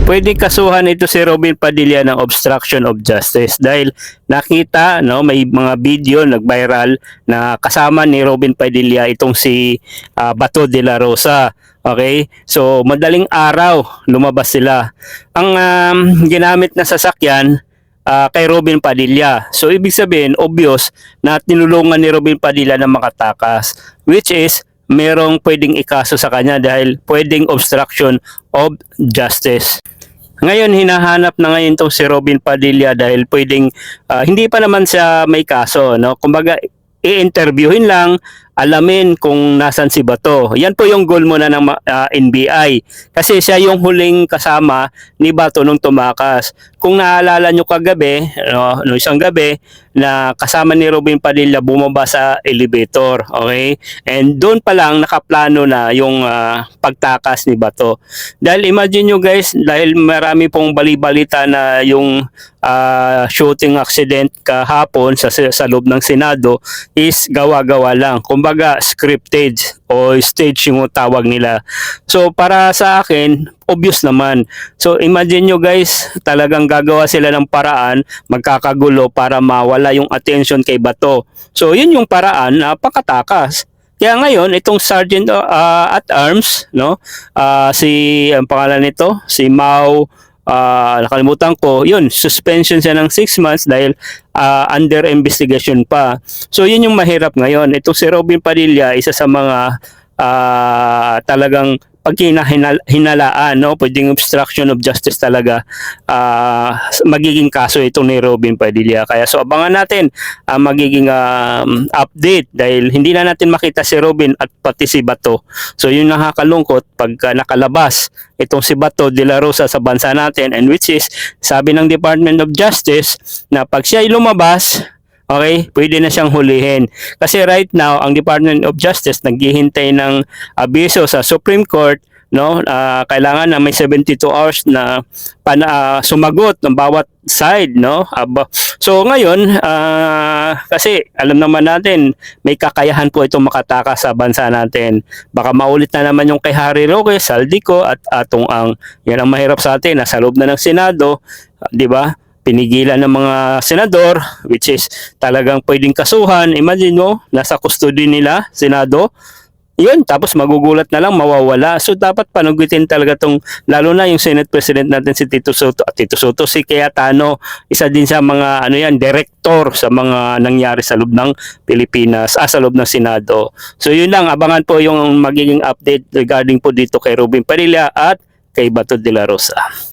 Pwede kasuhan ito si Robin Padilla ng obstruction of justice dahil nakita, no, may mga video nag-viral na kasama ni Robin Padilla itong si Bato de la Rosa. Okay? So madaling araw lumabas sila. Ang ginamit na sasakyan kay Robin Padilla. So ibig sabihin obvious na tinulungan ni Robin Padilla na makatakas, which is merong pwedeng ikaso sa kanya dahil pwedeng obstruction of justice. Ngayon hinahanap na ngayon itong si Robin Padilla dahil pwedeng hindi pa naman siya may kaso, no? Kumbaga i-interviewin lang, alamin kung nasan si Bato. Yan po yung goal muna ng NBI kasi siya yung huling kasama ni Bato nung tumakas. Kung naalala nyo kagabi, no isang gabi na kasama ni Robin Padilla bumaba sa elevator, okay? And doon pa lang nakaplano na yung pagtakas ni Bato. Dahil imagine nyo guys, dahil marami pong balibalita na yung shooting accident kahapon sa loob ng Senado is gawa-gawa lang. Kumbaga scripted o stage yung tawag nila. So para sa akin, obvious naman. So imagine nyo guys, talagang gagawa sila ng paraan, magkakagulo para mawala yung attention kay Bato. So yun yung paraan na pakatakas. Kaya ngayon, itong Sergeant at Arms, no, ang pangalan nito, si Mau, nakalimutan ko, yun, suspension siya ng 6 months dahil under investigation pa. So yun yung mahirap ngayon. Ito si Robin Padilla, isa sa mga talagang paghinalaan, no, pwedeng obstruction of justice talaga, magiging kaso ito ni Robin Padilla. Kaya so abangan natin ang magiging update dahil hindi na natin makita si Robin at pati si Bato. So yun nakakalungkot pagka nakalabas itong si Bato de la Rosa sa bansa natin, and which is sabi ng Department of Justice na pag siya ay lumabas, okay, pwede na siyang hulihin. Kasi right now, ang Department of Justice naghihintay ng abiso sa Supreme Court, no? Kailangan na may 72 hours na sumagot ng bawat side, no? So ngayon, kasi alam naman natin, may kakayahan po itong makatakas sa bansa natin. Baka maulit na naman yung kay Harry Roque, Saldico at Atong Ang. Yan ang mahirap sa atin, nasa loob na ng Senado, di ba? Pinigilan ng mga senador, which is talagang pwedeng kasuhan. Imagine mo, nasa custody nila, Senado. Yun, tapos magugulat na lang, mawawala. So dapat panugutin talaga tong, lalo na yung Senate President natin si Tito Soto. Tito Soto, si Cayetano, isa din sa mga director sa mga nangyari sa loob ng Pilipinas, sa loob ng Senado. So yun lang, abangan po yung magiging update regarding po dito kay Robin Padilla at kay Bato de la Rosa.